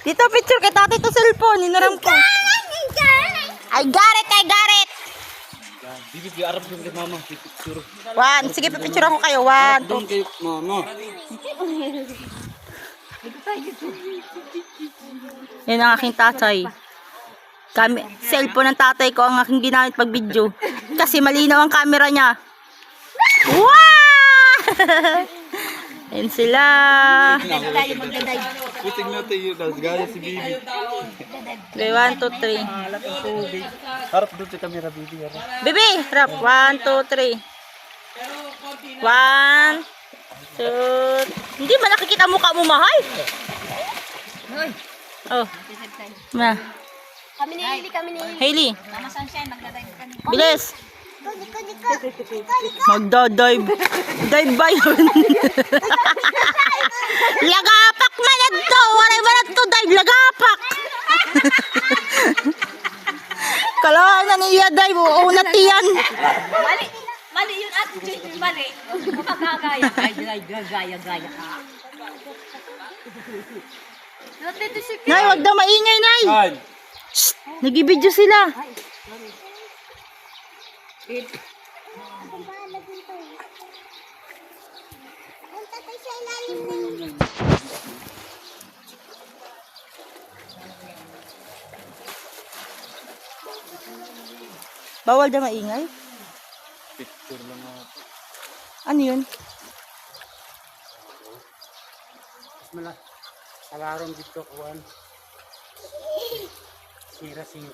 Dito picture kay tatay to cellphone. Inaram ko. I got it, I got it. Bibi, arap doon kay mama. Picture. One, sige pipicture ko kayo. One, two. Doon kay mama. Yan ang aking tatay. Cellphone ng tatay ko ang aking ginamit pag video. Kasi malinaw ang camera niya. Wow! Yan sila. Puting natin yun. Gaya si Bibi. Okay, 1, 2, 3. Harap doon sa camera, Bibi. Bibi, rap. 1, 2, 3. 1, 2. Hindi man nakikita mukha mo, mahal. Oh. Na. Kami ni Hailey, kami ni Hailey. Hailey. Mama Sunshine, magdadive kami. Bilis. Magdadive. Dive ba yun? Lagapak man ito. Waray ba ito dive? Lagapak. Kalawa na niya dive. Unat yan. Mali. Mali yun at mali. Magagaya. Gaya ka. Nay, wag daw maingay, Nay. Saan? Shh, nag-video sila. Bawal daw maingay? Picture lang ako. Ano yun? Alarong dito, kuwan. Sira 5.